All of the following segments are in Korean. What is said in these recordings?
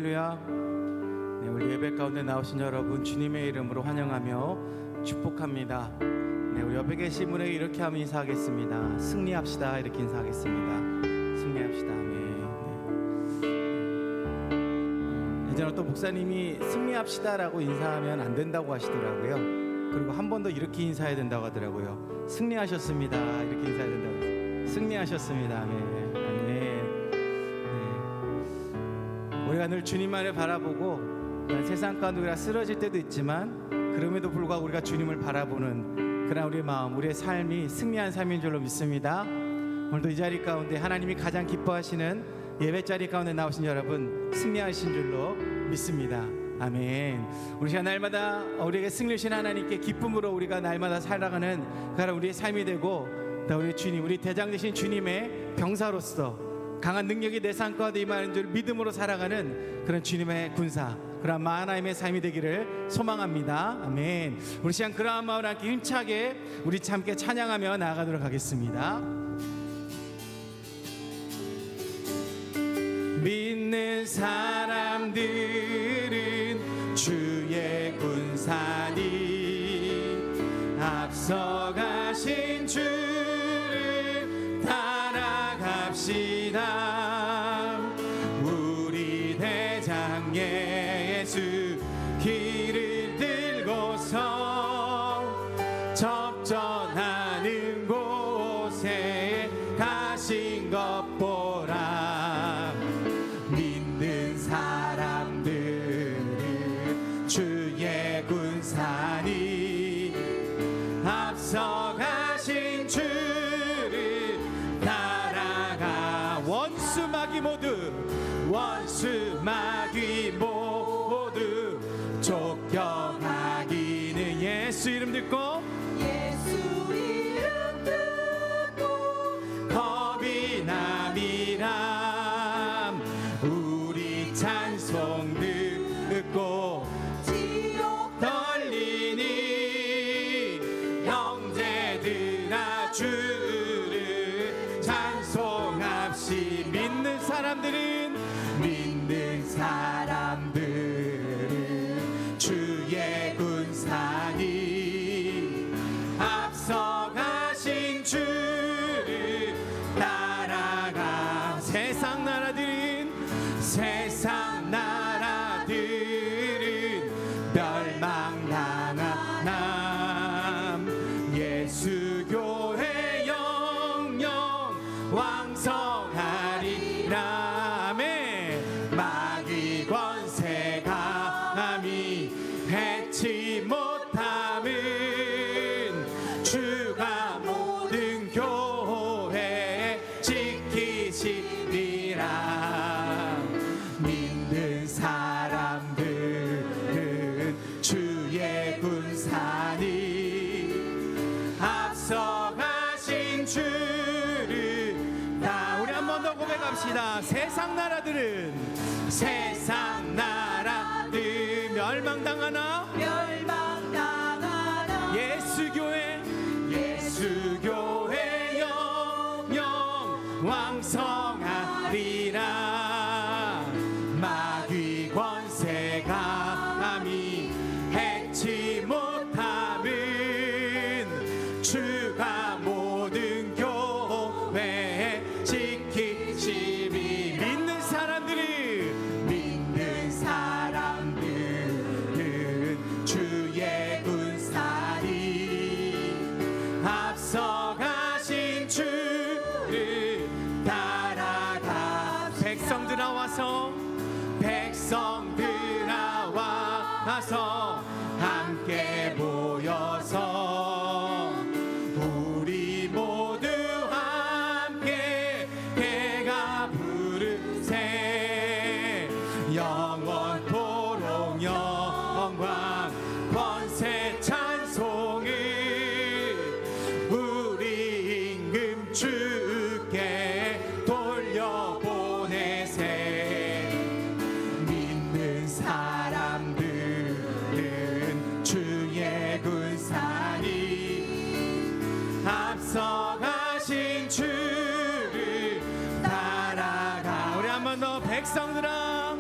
할렐루야. 네, 우리 예배 가운데 나오신 여러분 주님의 이름으로 환영하며 축복합니다. 네, 우리 옆에 계신 분에게 이렇게 하면 인사하겠습니다. 승리합시다. 이렇게 인사하겠습니다. 승리합시다. 네. 예전에 어떤 목사님이 승리합시다라고 인사하면 안 된다고 하시더라고요. 그리고 한 번 더 이렇게 인사해야 된다고 하더라고요. 승리하셨습니다. 이렇게 인사해야 된다고 해서 승리하셨습니다. 아멘. 우리가 늘 주님만을 바라보고 세상 가운데 우리가 쓰러질 때도 있지만 그럼에도 불구하고 우리가 주님을 바라보는 그런 우리의 마음, 우리의 삶이 승리한 삶인 줄로 믿습니다. 오늘도 이 자리 가운데 하나님이 가장 기뻐하시는 예배 자리 가운데 나오신 여러분 승리하신 줄로 믿습니다. 아멘. 우리 시간 날마다 우리에게 승리 주신 하나님께 기쁨으로 우리가 날마다 살아가는 그런 우리의 삶이 되고 우리 주님, 우리 대장 되신 주님의 병사로서 강한 능력이 내 삶 가운데 임하는 줄 믿음으로 살아가는 그런 주님의 군사, 그런 하나님의 삶이 되기를 소망합니다. 아멘. 우리 시간 그러한 마음을 함께 힘차게 우리 함께 찬양하며 나아가도록 하겠습니다. 믿는 사람들은 주의 군사니 앞서가신 주를 따라갑시다. 우리 대장 예수 길을 들고서 접전하는 곳에 가신 것 보라. 믿는 사람들은 주의 군사니 앞서가신 주를 따라가. 원수 마귀 모두 쫓겨가기는 예수 이름 듣고 겁이 남이람. 우리 찬송 듣고 지옥 떨리니 형제들아 주를 찬송합시. 믿는 사람들은 주의 군사니 앞서가신 주를 따라가. 세상 나라들은 멸망당하남. 예수 교회 영영 왕성하리라. 마귀 권세가 감히 해치 못함은 주가 모든 교회 지키시리라. 믿는 사람들은 주의 군사니 앞서가신 주를 다. 우리 한 번 더 고백합시다. 세상 나라들 멸망당하나 예수 교회 영영 왕성하리라. 마귀 권세가 감히 해치 못함은 주가 모든 교회 지키시리. 믿는 사람들은 주의 군사니 앞서가신 주를 따라가. 백성들아 와서 함께 모여서 우리 모두 함께 개가 부르세. 영원토록 영광 권세 찬송을 우리 임금 주께 돌려보내세. 믿는 사람들은 주의 군사니 앞서가신 주를 따라가. 우리 한 번 더 백성들아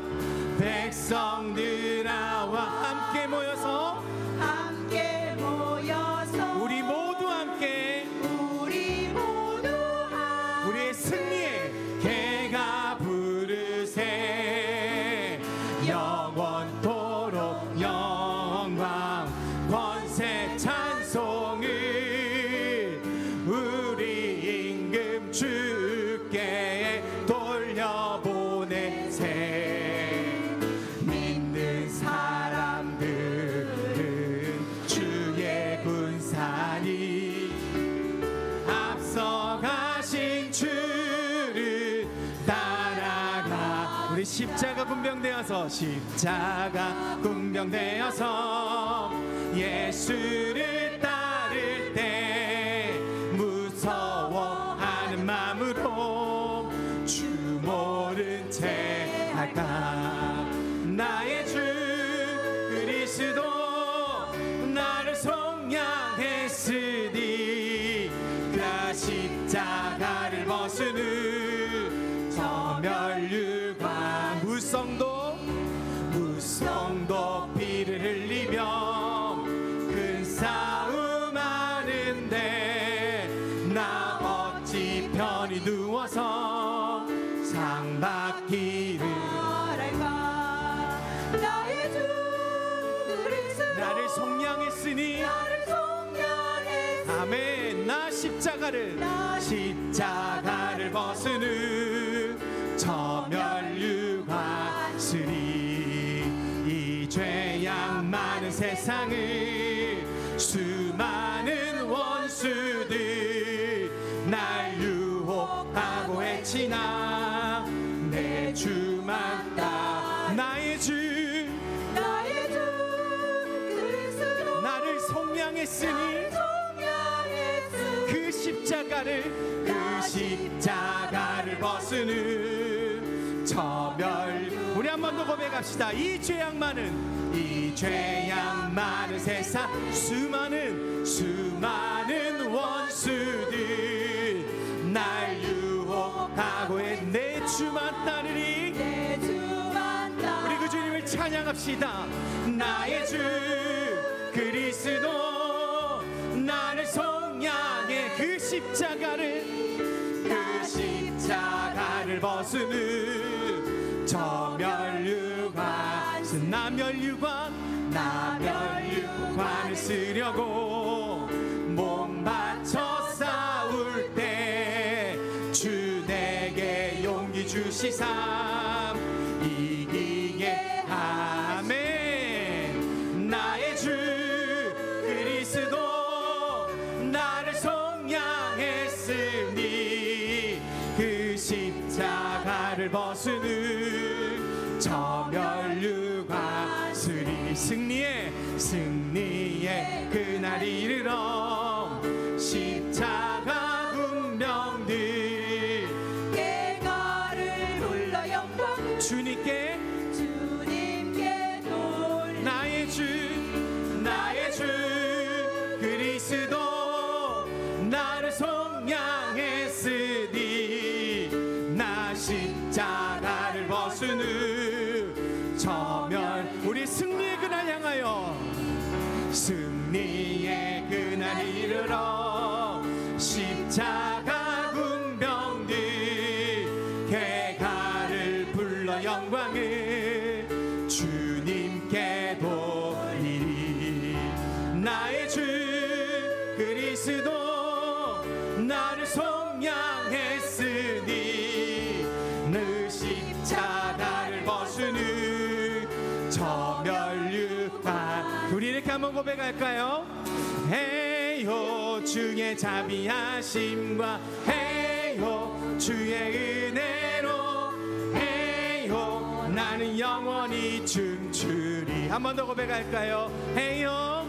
십자가 군병되어서 십자가 군병되어서 예수를 따를 때 무서워하는 마음으로 주 모른 채 할까. 나의 주 그리스도 나를 속량했으니 그 십자가를 벗으는 저 멸류관 무성도 피를 흘리며 큰 싸움 하는데 나 어찌 편히 누워서 상 받기를. 나의 주 그리스도 나를 속량했으니 아멘. 나 십자가를 벗으는 저 멸류관 쓰리. 이 죄악 많은 세상을 수많은 원수들 날 유혹하고 해치나 내 주만 따. 나의 주 그리스도 나를 속량했으니 그 십자가를 벗으는 저 멸. 우리 한 번 더 고백합시다. 이 죄악 많은 세상 수많은 원수들 날 유혹하고 내 주만 따르리. 우리 그 주님을 찬양합시다. 나의 주 그리스도 나를 속량해 그 십자가를 벗으는 저 멸류관. 나 멸류관을 쓰려고 몸 바쳐 싸울 때 주 내게 용기 주시삼 이기게. 아멘. 나의 주 그리스도 나를 속량했으니 그 십자가를 벗으는 저 멸류관 쓰리. 승리의 그날 이르러 십자가 군병들 개가를 불러 영광 주님께 돌. 나의 주 그리스도 나를 속량했으니 나 십자가를 벗으는 저 멸. 우리 승리의 그날 향하여 승리의 그날 이르러 십자가 군병들 개가를 불러 영광을 주님께 돌리리. 나의 주 그리스도 나를 속량했으니 그 십자가를 벗으는 저 멸류관. 우리 이렇게 한번 고백할까요? 헤이호 주의 자비하심과 헤이호 주의 은혜로 헤이호 나는 영원히 춤추리. 한 번 더 고백할까요? 헤이호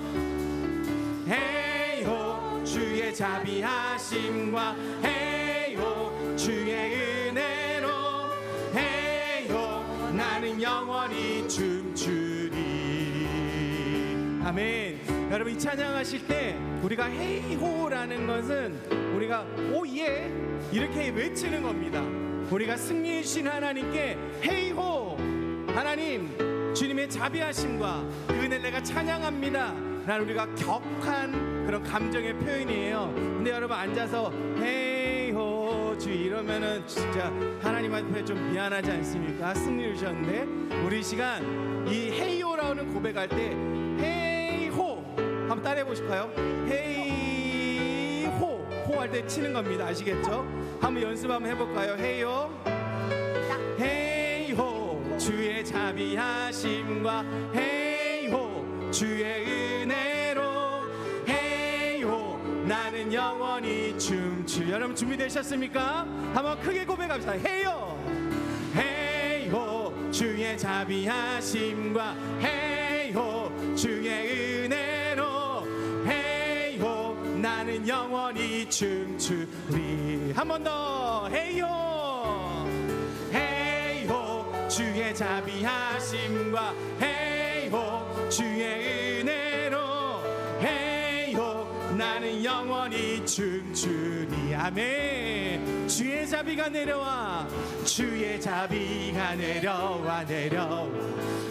주의 자비하심과 헤이호 주의 은혜로 헤이호 나는 영원히 춤추리. 아멘. 여러분 이 찬양하실 때 우리가 헤이호라는 것은 우리가 오예 이렇게 외치는 겁니다. 우리가 승리해 주신 하나님께 헤이호 하나님 주님의 자비하심과 그 은혜를 내가 찬양합니다 라는 우리가 격한 그런 감정의 표현이에요. 근데 여러분 앉아서 헤이호 주 이러면은 진짜 하나님 앞에 좀 미안하지 않습니까? 승리를 주셨는데 우리 이 시간 이 헤이호라는 고백할 때 헤이호 한번 따라해 보실까요? 헤이호 호 할 때 치는 겁니다. 아시겠죠? 한번 연습 한번 해볼까요? 헤이호 헤이호 주의 자비하심과 헤이호 주의 은혜로 헤이호 나는 영원히 춤추. 여러분 준비되셨습니까? 한번 크게 고백합시다. 헤이호 헤이호 주의 자비하심과 헤이호 주의 은혜로 헤이호 나는 영원히 춤추리. 한 번 더 헤이호 헤이호 주의 자비하심과 헤이호 주의 은혜로 헤이호 나는 영원히 춤추리. 아멘. 주의 자비가 내려와 주의 자비가 내려와 내려와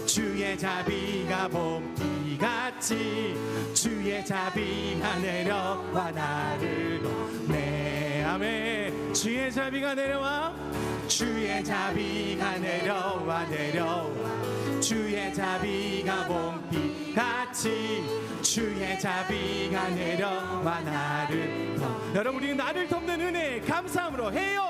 주의 자비가 봄비같이 주의 자비가 내려와 나를 네 아멘. 주의 자비가 내려와 주의 자비가 내려와 내려와 주의 자비가 봄비같이 주의 자비가 내려와 나를 여러분 우리 나를 덮는 은혜 감사함으로 해요.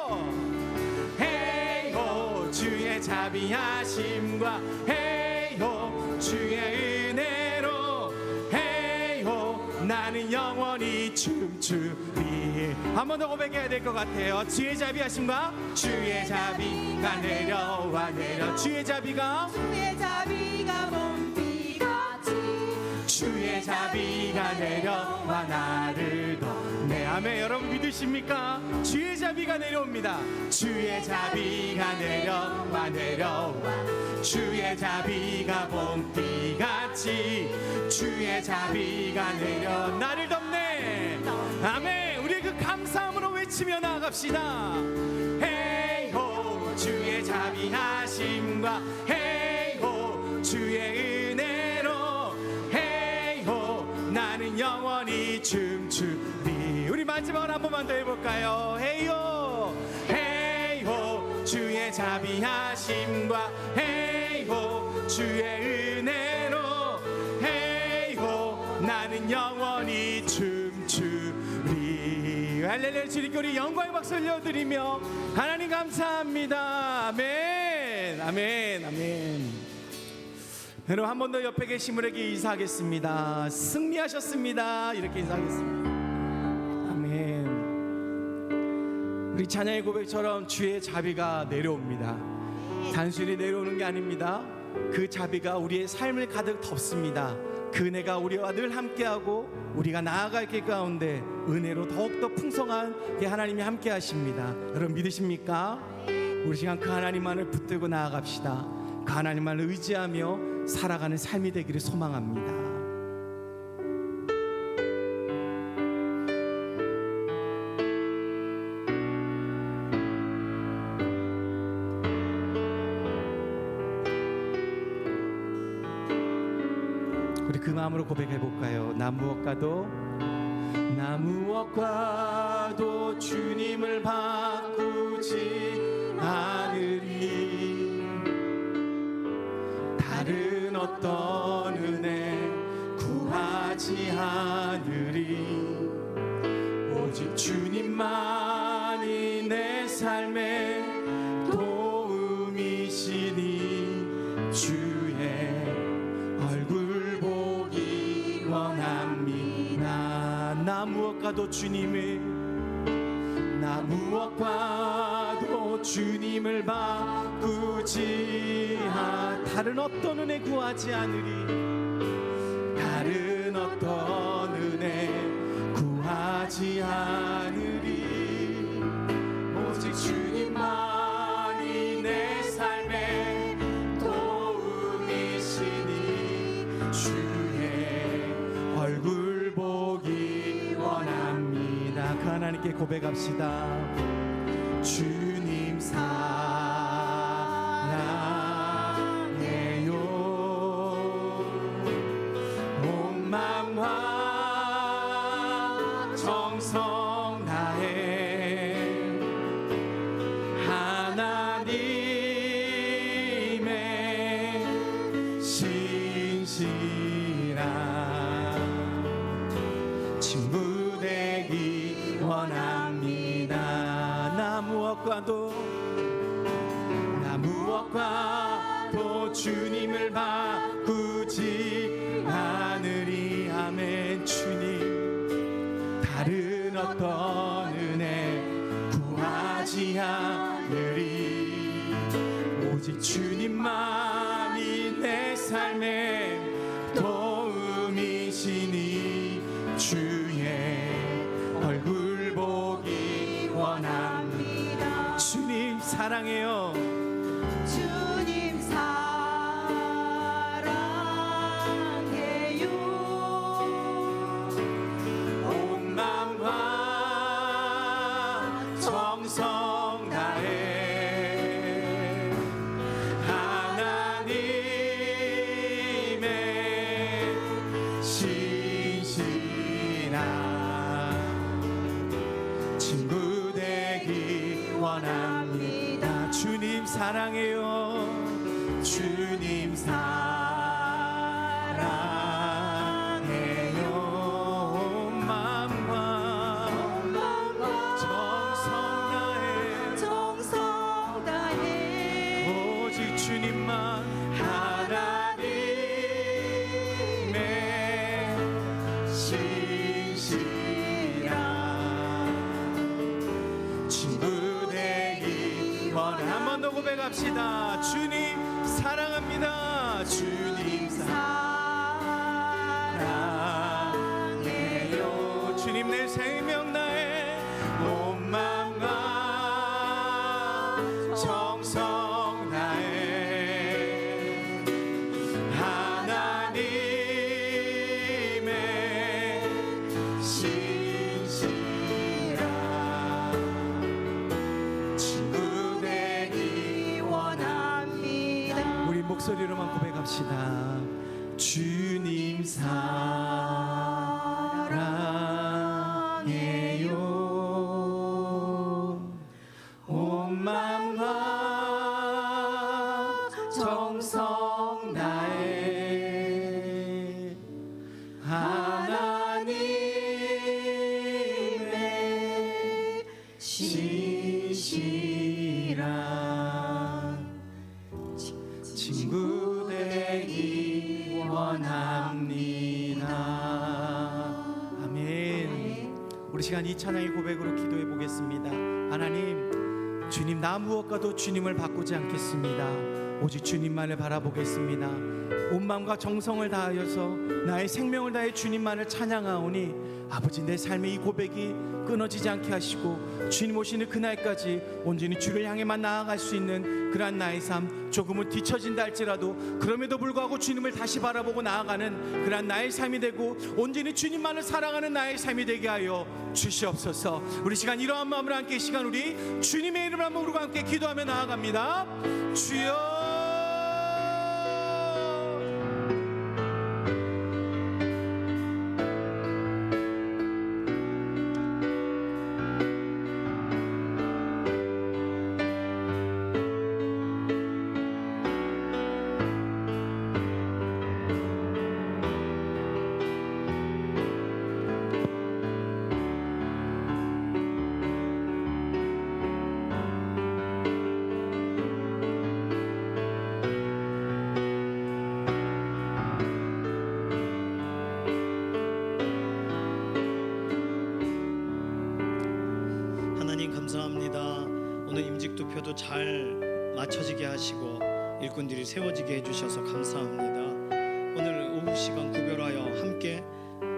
헤이호 주의 자비하심과 헤이호 주의 은혜로 헤이호 나는 영원히 춤추리. 한 번 더 고백해야 될 것 같아요. 주의 자비하심과 주의 자비가 내려와 내려 주의 자비가 주의 자비가 봄비같이 주의 자비가 내려와 나를 네 아멘. 여러분 믿으십니까? 주의 자비가 내려옵니다. 주의 자비가 내려와 내려와 주의 자비가 봄비같이 주의 자비가 내려 나를 덮네. 아멘. 우리 그 감사함으로 외치며 나아갑시다. 헤이호 주의 자비하심과 헤이호 주의 은혜로 헤이호 나는 영원히 춤추리. 우리 마지막으로 한 번만 더 해볼까요? 헤이호 헤이호 주의 자비하심과 헤이호 주의 은혜로 헤이호 나는 영원히 춤추리. 할렐루야. 주님께 우리 영광의 박수 올려드리며 하나님 감사합니다. 아멘 아멘 아멘. 여러분 한 번 더 옆에 계신 분에게 인사하겠습니다. 승리하셨습니다. 이렇게 인사하겠습니다. 아멘. 우리 찬양의 고백처럼 주의 자비가 내려옵니다. 단순히 내려오는 게 아닙니다. 그 자비가 우리의 삶을 가득 덮습니다. 그 은혜가 우리와 늘 함께하고 우리가 나아갈 길 가운데 은혜로 더욱더 풍성하게 하나님이 함께 하십니다. 여러분 믿으십니까? 우리 시간 그 하나님만을 붙들고 나아갑시다. 그 하나님만을 의지하며 살아가는 삶이 되기를 소망합니다. 우리 그 마음으로 고백해 볼까요? 나 무엇과도 주님을 바꾸지 않으리. 다른 어떤 은혜 구하지 않으리. 오직 주님만이 내 삶의 도움이시니 주의 얼굴 보기 원합니다. 나 무엇과도 주님을 바꾸지 다른 어떤 은혜 구하지 않으리. 다른 어떤 은혜 구하지 않으리. 오직 주님만이 내 삶의 도움이시니 주의 얼굴 보기 원합니다. 그 하나님께 고백합시다. 주님 사랑해요. 온 마음과 정성 다해 하나님의 신실한 친구 되기 원합니다. 나 무엇과도 주님을 바꾸지 않으리. 아멘. 주님 다른 어떤 은혜 구하지 않으리. 오직 주님만 사랑해요. 주님 사랑해요. 온 마음과 정성 다해 하나님의 신실한 친구 되기 원합니다. 주님 사랑해요. 주님 사랑해요. 온 마음과 정성 다해 오직 주님만 하나님의 신실한 친구 되기 원해. 한 번 더 고백합시다. 주님 사랑합니다. 주님 사랑해요. 주님 내 생명 나의 온 마음과 정성 다해 하나님의 신실한 친구 되기 원합니다. 우리 목소리로만 고백합시다. 주님 사랑해요. 온 마음과 정성 다해 하나님의 신실한 친구 되기 원합니다. 아멘. 우리 시간 이 찬양의 고백으로 기도해 보겠습니다. 하나님, 주님 나 무엇과도 주님을 바꾸지 않겠습니다. 오직 주님만을 바라보겠습니다. 온 마음과 정성을 다하여서 나의 생명을 다해 주님만을 찬양하오니 아버지, 내 삶의 이 고백이 끊어지지 않게 하시고 주님 오시는 그날까지 온전히 주를 향해만 나아갈 수 있는 그러한 나의 삶, 조금은 뒤처진다 할지라도 그럼에도 불구하고 주님을 다시 바라보고 나아가는 그러한 나의 삶이 되고 온전히 주님만을 사랑하는 나의 삶이 되게 하여 주시옵소서. 우리 시간 이러한 마음으로 함께 이 시간 우리 주님의 이름을 한번 부르고 함께 기도하며 나아갑니다. 주여, 감사합니다. 오늘 임직투표도 잘 맞춰지게 하시고 일꾼들이 세워지게 해주셔서 감사합니다. 오늘 오후 시간 구별하여 함께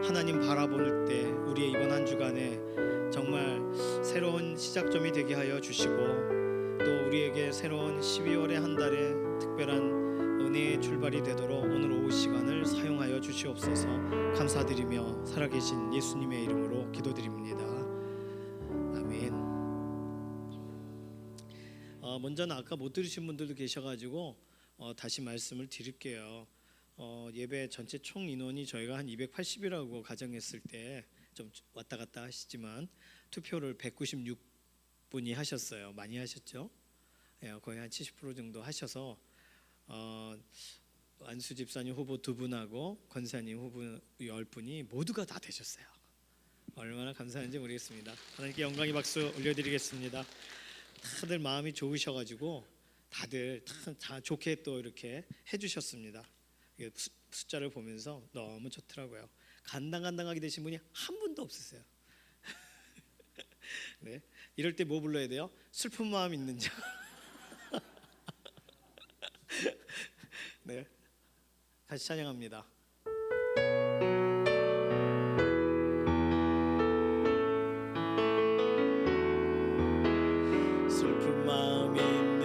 하나님 바라볼 때 우리의 이번 한 주간에 정말 새로운 시작점이 되게 하여 주시고 또 우리에게 새로운 12월의 한 달에 특별한 은혜의 출발이 되도록 오늘 오후 시간을 사용하여 주시옵소서. 감사드리며 살아계신 예수님의 이름으로 기도드립니다. 아멘. 먼저는 아까 못 들으신 분들도 계셔가지고 다시 말씀을 드릴게요. 예배 전체 총 인원이 저희가 한 280이라고 가정했을 때 좀 왔다 갔다 하시지만 투표를 196분이 하셨어요. 많이 하셨죠? 거의 한 70% 정도 하셔서 안수 집사님 후보 2분하고 권사님 후보 10분이 모두가 다 되셨어요. 얼마나 감사한지 모르겠습니다. 하나님께 영광의 박수 올려드리겠습니다. 다들 마음이 좋으셔가지고 다들 다 좋게 또 이렇게 해주셨습니다. 숫자를 보면서 너무 좋더라고요. 간당간당하게 되신 분이 한 분도 없으세요. 네, 이럴 때 뭐 불러야 돼요? 슬픈 마음 있는 자. 네, 다시 찬양합니다. 슬픈 마음 있는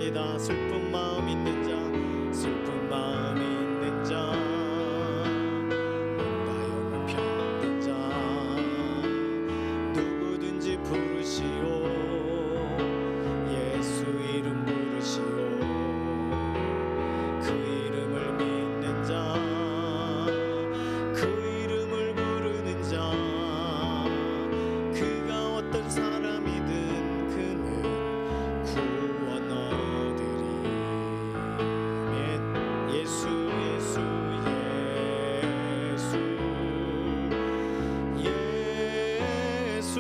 찬양합니다. 슬픈 마음 있는 자, 슬픈 마음 있는 자, 뭔가 영혼 편한 자, 누구든지 부르시오. 예수 이름 부르시오. 그 이름을 믿는 자, 그 이름을 부르는 자, 그가 어떤 사람이든 그는 구원 얻으리. 아멘. 예수 예수 예수 예수,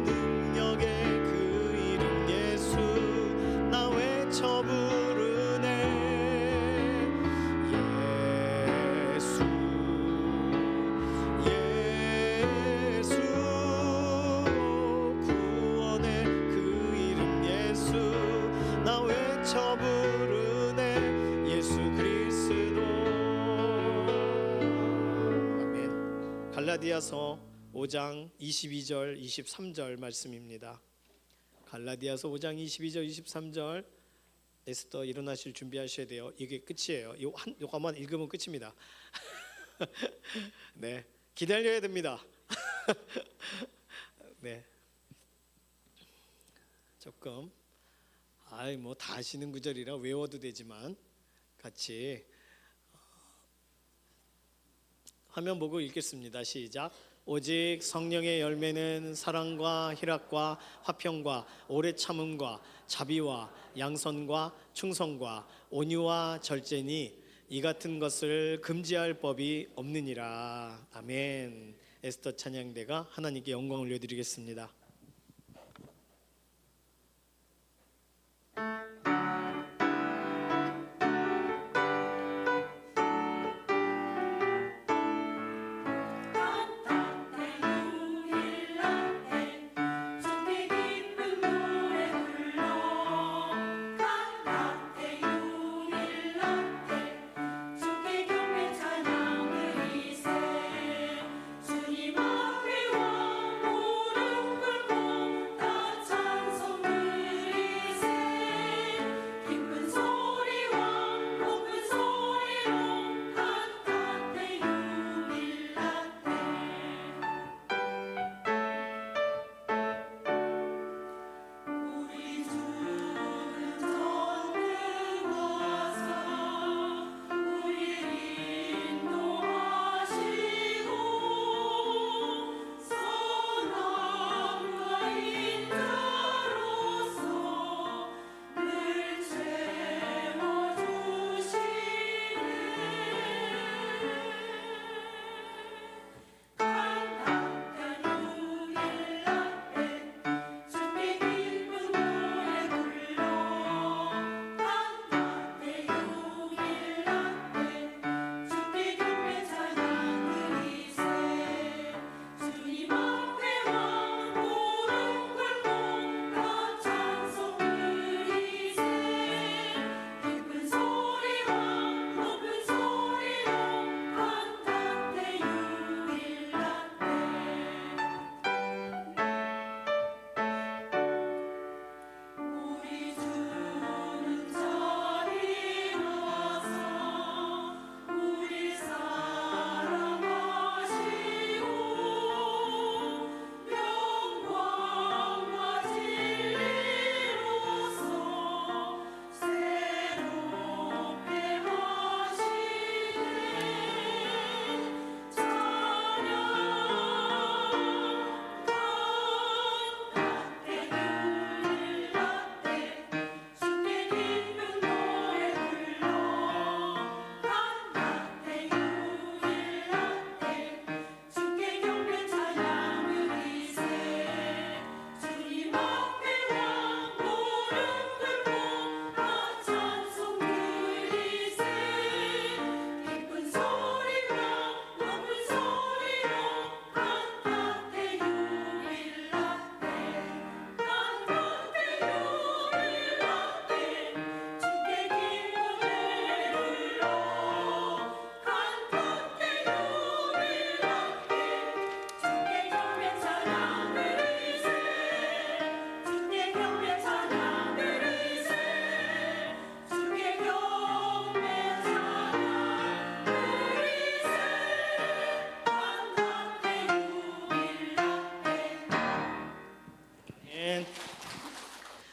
능력의 그 이름 예수, 나 외쳐 부르네. 예수 예수, 구원의 그 이름 예수, 나 외쳐 부르네. 예수 그리스도. 아멘. 갈라디아서 5장 22절 23절 말씀입니다. 갈라디아서 5장 22절 23절. 에스더 일어나실 준비하셔야 돼요. 이게 끝이에요. 요거만 읽으면 끝입니다. 네, 기다려야 됩니다. 네, 조금 뭐 다 아시는 구절이라 외워도 되지만 같이 화면 보고 읽겠습니다. 시작. 오직 성령의 열매는 사랑과 희락과 화평과 오래 참음과 자비와 양선과 충성과 온유와 절제니 이 같은 것을 금지할 법이 없느니라. 아멘. 에스더 찬양대가 하나님께 영광을 올려드리겠습니다.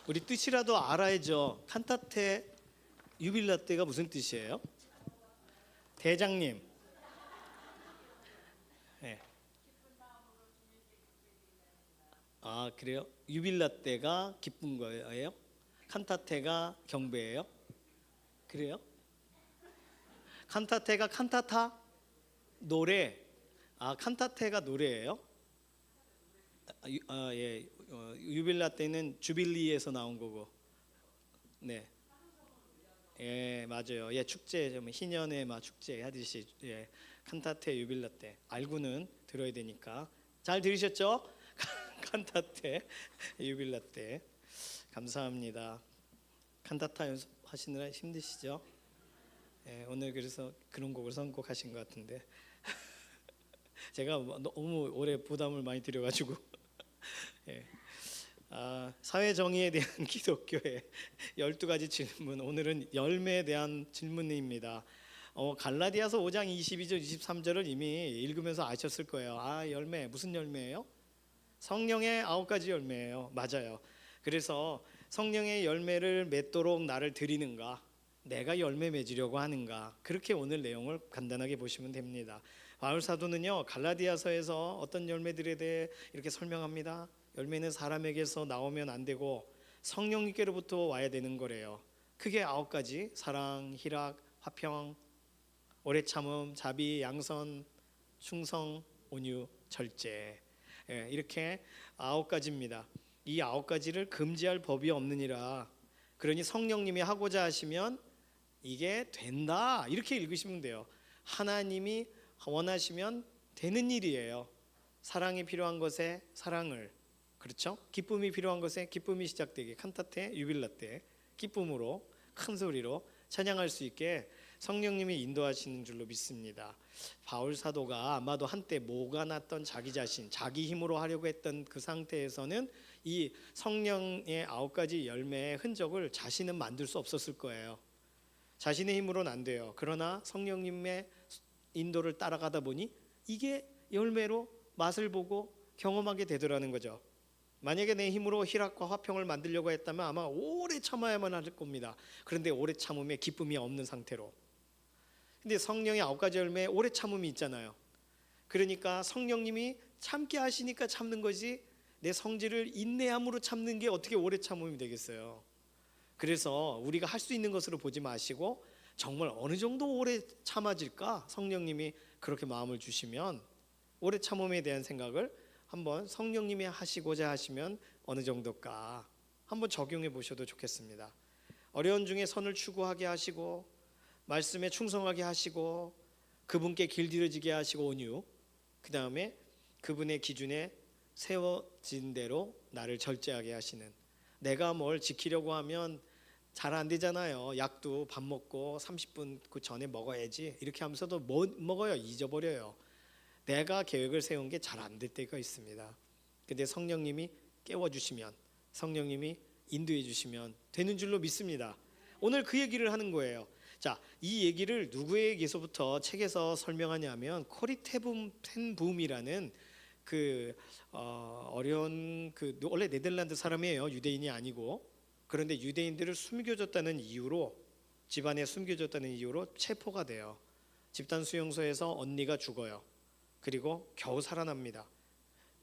우리 뜻이라도 알아야죠. 칸타테 유빌라떼가 무슨 뜻이에요? 대장님. 네. 아 그래요? 유빌라떼가 기쁜 거예요? 칸타테가 경배예요? 그래요? 칸타테가 칸타타 노래. 아 칸타테가 노래예요? 예. 유빌라떼는 주빌리에서 나온 거고. 네. 예 맞아요. 예 축제 좀 희년의 막 축제 하듯이 예 칸타테 유빌라떼 알고는 들어야 되니까 잘 들으셨죠? 칸타테 유빌라떼 감사합니다. 칸타타 연습하시느라 힘드시죠? 예, 오늘 그래서 그런 곡을 선곡하신 것 같은데 제가 너무 오래 부담을 많이 드려가지고 예. 사회 정의에 대한 기독교의 12가지 질문 오늘은 열매에 대한 질문입니다. 갈라디아서 5장 22절 23절을 이미 읽으면서 아셨을 거예요. 열매 무슨 열매예요? 성령의 9가지 열매예요. 맞아요. 그래서 성령의 열매를 맺도록 나를 드리는가 내가 열매 맺으려고 하는가 그렇게 오늘 내용을 간단하게 보시면 됩니다. 바울 사도는요 갈라디아서에서 어떤 열매들에 대해 이렇게 설명합니다. 열매는 사람에게서 나오면 안 되고 성령님께로부터 와야 되는 거래요. 크게 9가지 사랑, 희락, 화평, 오래 참음, 자비, 양선, 충성, 온유, 절제 이렇게 9가지입니다. 이 9가지를 금지할 법이 없느니라. 그러니 성령님이 하고자 하시면 이게 된다 이렇게 읽으시면 돼요. 하나님이 원하시면 되는 일이에요. 사랑이 필요한 것에 사랑을 그렇죠? 기쁨이 필요한 것에 기쁨이 시작되게 칸타테 유빌라떼 기쁨으로 큰 소리로 찬양할 수 있게 성령님이 인도하시는 줄로 믿습니다. 바울 사도가 아마도 한때 모가 났던 자기 자신 자기 힘으로 하려고 했던 그 상태에서는 이 성령의 9가지 열매의 흔적을 자신은 만들 수 없었을 거예요. 자신의 힘으로는 안 돼요. 그러나 성령님의 인도를 따라가다 보니 이게 열매로 맛을 보고 경험하게 되더라는 거죠. 만약에 내 힘으로 희락과 화평을 만들려고 했다면 아마 오래 참아야만 할 겁니다. 그런데 오래 참음에 기쁨이 없는 상태로. 근데 성령의 9가지 열매에 오래 참음이 있잖아요. 그러니까 성령님이 참게 하시니까 참는 거지 내 성질을 인내함으로 참는 게 어떻게 오래 참음이 되겠어요. 그래서 우리가 할 수 있는 것으로 보지 마시고 정말 어느 정도 오래 참아질까 성령님이 그렇게 마음을 주시면 오래 참음에 대한 생각을 한번 성령님이 하시고자 하시면 어느 정도일까 한번 적용해 보셔도 좋겠습니다. 어려운 중에 선을 추구하게 하시고 말씀에 충성하게 하시고 그분께 길들여지게 하시고 온유 그 다음에 그분의 기준에 세워진 대로 나를 절제하게 하시는 내가 뭘 지키려고 하면 잘 안 되잖아요. 약도 밥 먹고 30분 그 전에 먹어야지 이렇게 하면서도 못 먹어요. 잊어버려요. 내가 계획을 세운 게 잘 안 될 때가 있습니다. 근데 성령님이 깨워주시면 성령님이 인도해 주시면 되는 줄로 믿습니다. 오늘 그 얘기를 하는 거예요. 자, 이 얘기를 누구에게서부터 책에서 설명하냐면 코리 텐붐이라는 그 어려운 그 원래 네덜란드 사람이에요. 유대인이 아니고 그런데 유대인들을 숨겨줬다는 이유로 집안에 숨겨줬다는 이유로 체포가 돼요. 집단 수용소에서 언니가 죽어요. 그리고 겨우 살아납니다.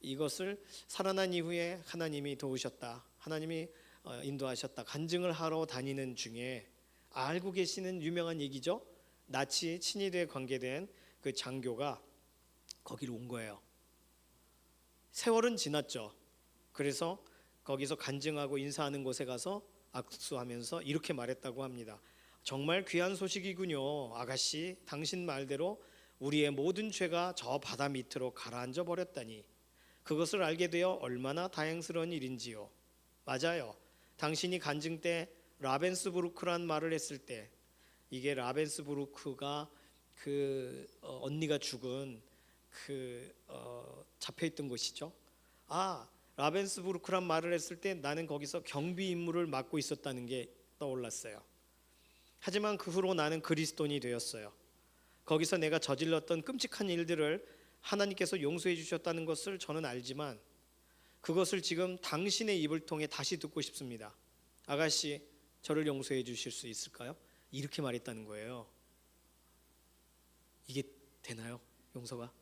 이것을 살아난 이후에 하나님이 도우셨다. 하나님이 인도하셨다. 간증을 하러 다니는 중에 알고 계시는 유명한 얘기죠. 나치 친위대에 관계된 그 장교가 거기로 온 거예요. 세월은 지났죠. 그래서 거기서 간증하고 인사하는 곳에 가서 악수하면서 이렇게 말했다고 합니다. 정말 귀한 소식이군요. 아가씨, 당신 말대로 우리의 모든 죄가 저 바다 밑으로 가라앉아 버렸다니 그것을 알게 되어 얼마나 다행스러운 일인지요. 맞아요. 당신이 간증 때 라벤스부르크란 말을 했을 때 이게 라벤스부르크가 그 언니가 죽은 그 잡혀있던 곳이죠. 라벤스부르크란 말을 했을 때 나는 거기서 경비 임무를 맡고 있었다는 게 떠올랐어요. 하지만 그 후로 나는 그리스도인이 되었어요. 거기서 내가 저질렀던 끔찍한 일들을 하나님께서 용서해 주셨다는 것을 저는 알지만 그것을 지금 당신의 입을 통해 다시 듣고 싶습니다. 아가씨, 저를 용서해 주실 수 있을까요? 이렇게 말했다는 거예요. 이게 되나요? 용서가?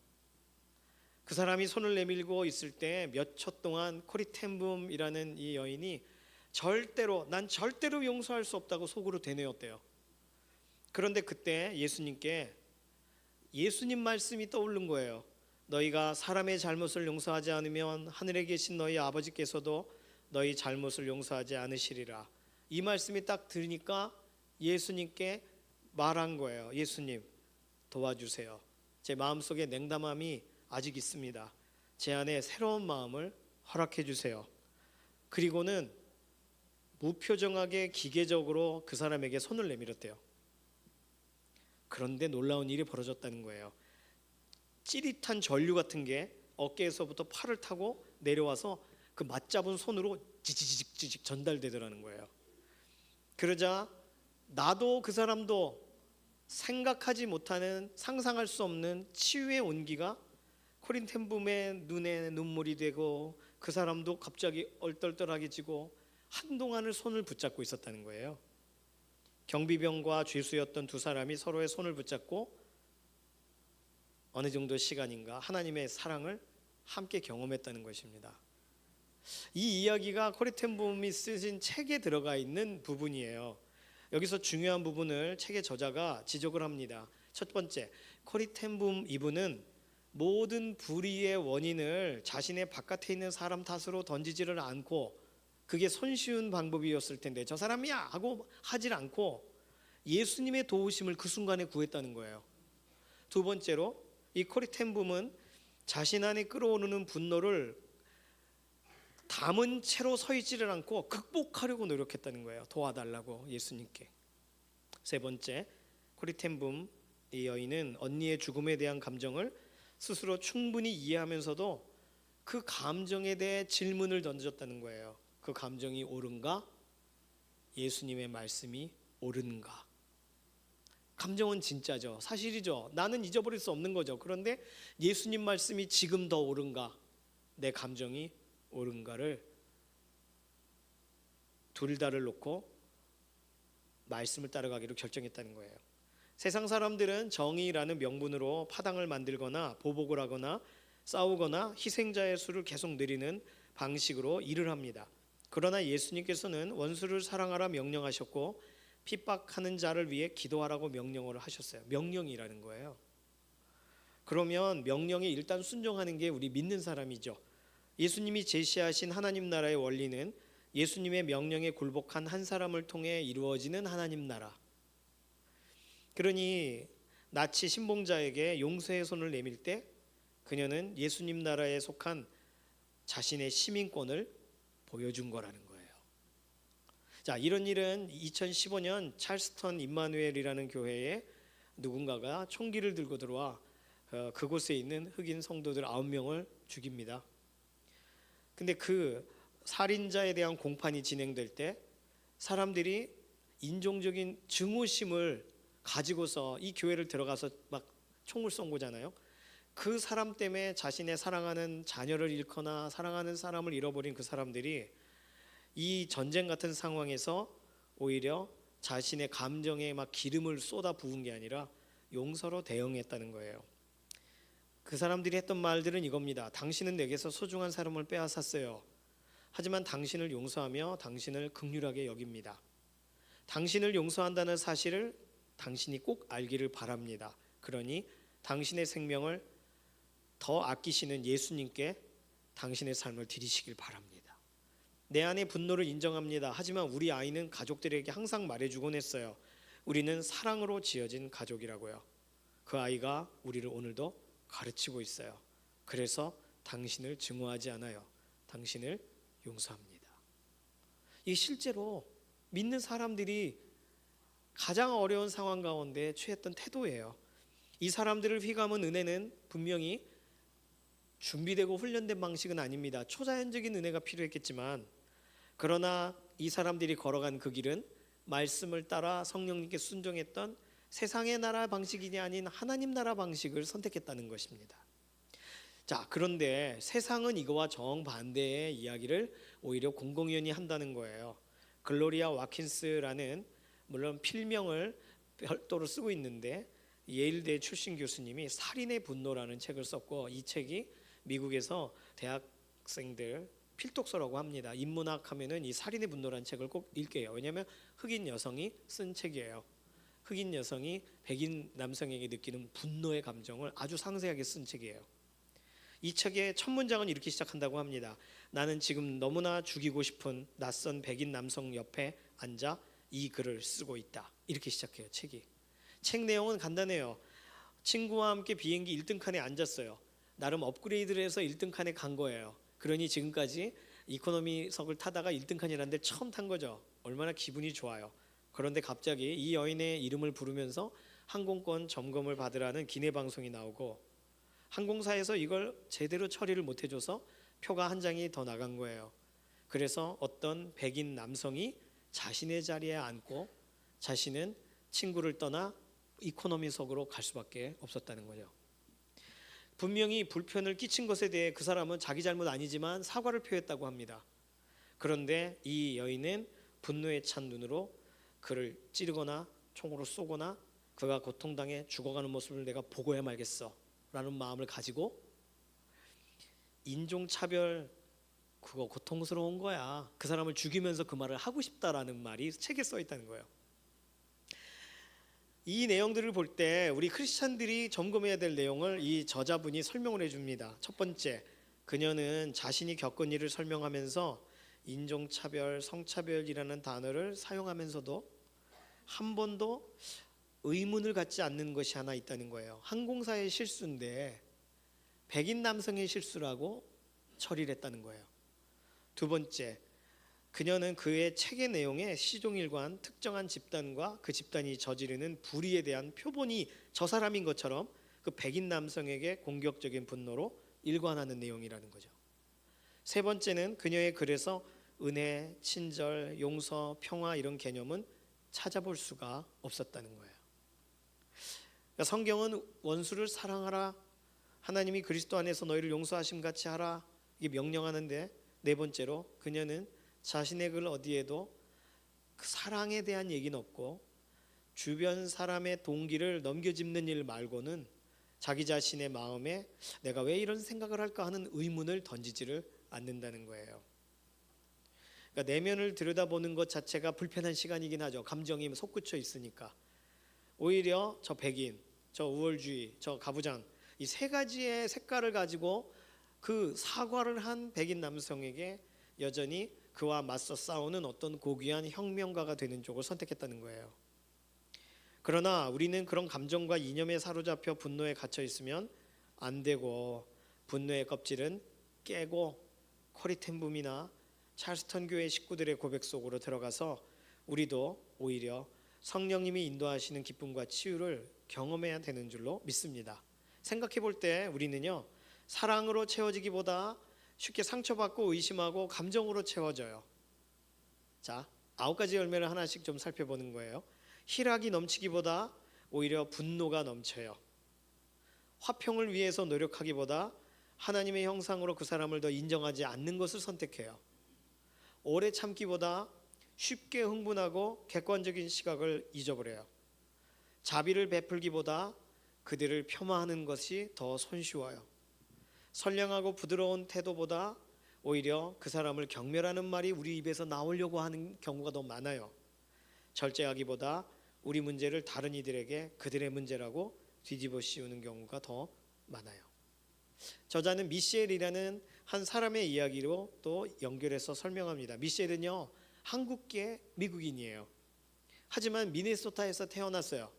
그 사람이 손을 내밀고 있을 때 몇 초 동안 코리 텐붐이라는 이 여인이 난 절대로 용서할 수 없다고 속으로 되뇌었대요. 그런데 그때 예수님께 예수님 말씀이 떠오른 거예요. 너희가 사람의 잘못을 용서하지 않으면 하늘에 계신 너희 아버지께서도 너희 잘못을 용서하지 않으시리라. 이 말씀이 딱 들으니까 예수님께 말한 거예요. 예수님, 도와주세요. 제 마음속에 냉담함이 아직 있습니다. 제 안에 새로운 마음을 허락해 주세요. 그리고는 무표정하게 기계적으로 그 사람에게 손을 내밀었대요. 그런데 놀라운 일이 벌어졌다는 거예요. 찌릿한 전류 같은 게 어깨에서부터 팔을 타고 내려와서 그 맞잡은 손으로 지지직 전달되더라는 거예요. 그러자 나도 그 사람도 생각하지 못하는, 상상할 수 없는 치유의 온기가 코린 텐붐의 눈에 눈물이 되고 그 사람도 갑자기 얼떨떨하게 지고 한동안을 손을 붙잡고 있었다는 거예요. 경비병과 죄수였던 두 사람이 서로의 손을 붙잡고 어느 정도 시간인가 하나님의 사랑을 함께 경험했다는 것입니다. 이 이야기가 코리 텐붐이 쓰신 책에 들어가 있는 부분이에요. 여기서 중요한 부분을 책의 저자가 지적을 합니다. 첫 번째, 코리 텐붐 이분은 모든 불의의 원인을 자신의 바깥에 있는 사람 탓으로 던지지를 않고, 그게 손쉬운 방법이었을 텐데 저 사람이야 하고 하질 않고 예수님의 도우심을 그 순간에 구했다는 거예요. 두 번째로, 이 코리 텐붐은 자신 안에 끓어오르는 분노를 담은 채로 서 있지를 않고 극복하려고 노력했다는 거예요. 도와달라고 예수님께. 세 번째, 코리 텐붐 이 여인은 언니의 죽음에 대한 감정을 스스로 충분히 이해하면서도 그 감정에 대해 질문을 던졌다는 거예요. 그 감정이 옳은가? 예수님의 말씀이 옳은가? 감정은 진짜죠. 사실이죠. 나는 잊어버릴 수 없는 거죠. 그런데 예수님 말씀이 지금 더 옳은가? 내 감정이 옳은가를 둘 다를 놓고 말씀을 따라가기로 결정했다는 거예요. 세상 사람들은 정의라는 명분으로 파당을 만들거나 보복을 하거나 싸우거나 희생자의 수를 계속 늘리는 방식으로 일을 합니다. 그러나 예수님께서는 원수를 사랑하라 명령하셨고 핍박하는 자를 위해 기도하라고 명령을 하셨어요. 명령이라는 거예요. 그러면 명령에 일단 순종하는 게 우리 믿는 사람이죠. 예수님이 제시하신 하나님 나라의 원리는 예수님의 명령에 굴복한 한 사람을 통해 이루어지는 하나님 나라. 그러니 나치 신봉자에게 용서의 손을 내밀 때 그녀는 예수님 나라에 속한 자신의 시민권을 보여준 거라는 거예요. 자, 이런 일은 2015년 찰스턴 임마누엘이라는 교회에 누군가가 총기를 들고 들어와 그곳에 있는 흑인 성도들 9명을 죽입니다. 근데 그 살인자에 대한 공판이 진행될 때 사람들이 인종적인 증오심을 가지고서 이 교회를 들어가서 막 총을 쏜 거잖아요. 그 사람 때문에 자신의 사랑하는 자녀를 잃거나 사랑하는 사람을 잃어버린 그 사람들이 이 전쟁 같은 상황에서 오히려 자신의 감정에 막 기름을 쏟아 부은 게 아니라 용서로 대응했다는 거예요. 그 사람들이 했던 말들은 이겁니다. 당신은 내게서 소중한 사람을 빼앗았어요. 하지만 당신을 용서하며 당신을 긍휼하게 여깁니다. 당신을 용서한다는 사실을 당신이 꼭 알기를 바랍니다. 그러니 당신의 생명을 더 아끼시는 예수님께 당신의 삶을 드리시길 바랍니다. 내 안의 분노를 인정합니다. 하지만 우리 아이는 가족들에게 항상 말해주곤 했어요. 우리는 사랑으로 지어진 가족이라고요. 그 아이가 우리를 오늘도 가르치고 있어요. 그래서 당신을 증오하지 않아요. 당신을 용서합니다. 이 실제로 믿는 사람들이 가장 어려운 상황 가운데 취했던 태도예요. 이 사람들을 휘감은 은혜는 분명히 준비되고 훈련된 방식은 아닙니다. 초자연적인 은혜가 필요했겠지만, 그러나 이 사람들이 걸어간 그 길은 말씀을 따라 성령님께 순종했던 세상의 나라 방식이 아닌 하나님 나라 방식을 선택했다는 것입니다. 자, 그런데 세상은 이거와 정반대의 이야기를 오히려 공공연히 한다는 거예요. 글로리아 와킨스라는 물론 필명을 별도로 쓰고 있는데 예일대 출신 교수님이 살인의 분노라는 책을 썼고 이 책이 미국에서 대학생들 필독서라고 합니다. 인문학 하면은 이 살인의 분노라는 책을 꼭 읽게요. 왜냐하면 흑인 여성이 쓴 책이에요. 흑인 여성이 백인 남성에게 느끼는 분노의 감정을 아주 상세하게 쓴 책이에요. 이 책의 첫 문장은 이렇게 시작한다고 합니다. 나는 지금 너무나 죽이고 싶은 낯선 백인 남성 옆에 앉아 이 글을 쓰고 있다. 이렇게 시작해요, 책이. 책 내용은 간단해요. 친구와 함께 비행기 1등 칸에 앉았어요. 나름 업그레이드를 해서 1등 칸에 간 거예요. 그러니 지금까지 이코노미석을 타다가 1등 칸이라는 데 처음 탄 거죠. 얼마나 기분이 좋아요. 그런데 갑자기 이 여인의 이름을 부르면서 항공권 점검을 받으라는 기내 방송이 나오고 항공사에서 이걸 제대로 처리를 못 해줘서 표가 한 장이 더 나간 거예요. 그래서 어떤 백인 남성이 자신의 자리에 앉고 자신은 친구를 떠나 이코노미석으로 갈 수밖에 없었다는 거죠. 분명히 불편을 끼친 것에 대해 그 사람은 자기 잘못 아니지만 사과를 표했다고 합니다. 그런데 이 여인은 분노에 찬 눈으로 그를 찌르거나 총으로 쏘거나 그가 고통당해 죽어가는 모습을 내가 보고야 말겠어 라는 마음을 가지고 인종차별 그거 고통스러운 거야. 그 사람을 죽이면서 그 말을 하고 싶다라는 말이 책에 써 있다는 거예요. 이 내용들을 볼 때 우리 크리스찬들이 점검해야 될 내용을 이 저자분이 설명을 해줍니다. 첫 번째, 그녀는 자신이 겪은 일을 설명하면서 인종차별, 성차별이라는 단어를 사용하면서도 한 번도 의문을 갖지 않는 것이 하나 있다는 거예요. 항공사의 실수인데 백인 남성의 실수라고 처리를 했다는 거예요. 두 번째, 그녀는 그의 책의 내용에 시종일관 특정한 집단과 그 집단이 저지르는 불의에 대한 표본이 저 사람인 것처럼 그 백인 남성에게 공격적인 분노로 일관하는 내용이라는 거죠. 세 번째는 그녀의 글에서 은혜, 친절, 용서, 평화 이런 개념은 찾아볼 수가 없었다는 거예요. 그러니까 성경은 원수를 사랑하라, 하나님이 그리스도 안에서 너희를 용서하심 같이 하라 이게 명령하는데 네 번째로 그녀는 자신의 글 어디에도 그 사랑에 대한 얘기는 없고 주변 사람의 동기를 넘겨짚는 일 말고는 자기 자신의 마음에 내가 왜 이런 생각을 할까 하는 의문을 던지지를 않는다는 거예요. 그러니까 내면을 들여다보는 것 자체가 불편한 시간이긴 하죠. 감정이 솟구쳐 있으니까. 오히려 저 백인, 저 우월주의, 저 가부장 이 세 가지의 색깔을 가지고 그 사과를 한 백인 남성에게 여전히 그와 맞서 싸우는 어떤 고귀한 혁명가가 되는 쪽을 선택했다는 거예요. 그러나 우리는 그런 감정과 이념에 사로잡혀 분노에 갇혀 있으면 안 되고 분노의 껍질은 깨고 커리텐붐이나 찰스턴 교회 식구들의 고백 속으로 들어가서 우리도 오히려 성령님이 인도하시는 기쁨과 치유를 경험해야 되는 줄로 믿습니다. 생각해 볼 때 우리는요 사랑으로 채워지기보다 쉽게 상처받고 의심하고 감정으로 채워져요. 자, 9가지 열매를 하나씩 좀 살펴보는 거예요. 희락이 넘치기보다 오히려 분노가 넘쳐요. 화평을 위해서 노력하기보다 하나님의 형상으로 그 사람을 더 인정하지 않는 것을 선택해요. 오래 참기보다 쉽게 흥분하고 객관적인 시각을 잊어버려요. 자비를 베풀기보다 그들을 폄하하는 것이 더 손쉬워요. 선량하고 부드러운 태도보다 오히려 그 사람을 경멸하는 말이 우리 입에서 나오려고 하는 경우가 더 많아요. 절제하기보다 우리 문제를 다른 이들에게 그들의 문제라고 뒤집어 씌우는 경우가 더 많아요. 저자는 미셸이라는 한 사람의 이야기로 또 연결해서 설명합니다. 미셸은요 한국계 미국인이에요. 하지만 미네소타에서 태어났어요.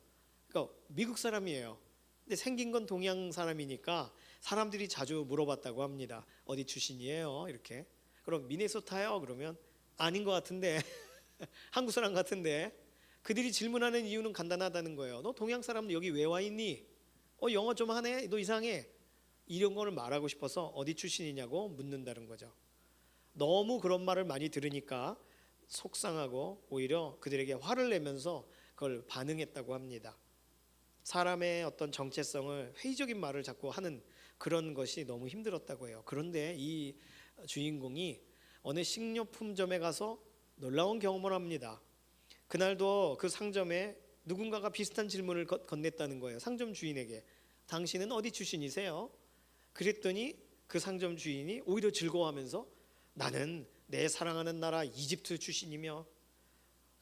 그러니까 미국 사람이에요. 근데 생긴 건 동양 사람이니까 사람들이 자주 물어봤다고 합니다. 어디 출신이에요? 이렇게. 그럼 미네소타요? 그러면 아닌 것 같은데 한국 사람 같은데. 그들이 질문하는 이유는 간단하다는 거예요. 너 동양 사람 여기 왜 와 있니? 영어 좀 하네? 너 이상해? 이런 거를 말하고 싶어서 어디 출신이냐고 묻는다는 거죠. 너무 그런 말을 많이 들으니까 속상하고 오히려 그들에게 화를 내면서 그걸 반응했다고 합니다. 사람의 어떤 정체성을 회의적인 말을 자꾸 하는 그런 것이 너무 힘들었다고 해요. 그런데 이 주인공이 어느 식료품점에 가서 놀라운 경험을 합니다. 그날도 그 상점에 누군가가 비슷한 질문을 건넸다는 거예요. 상점 주인에게. 당신은 어디 출신이세요? 그랬더니 그 상점 주인이 오히려 즐거워하면서 나는 내 사랑하는 나라 이집트 출신이며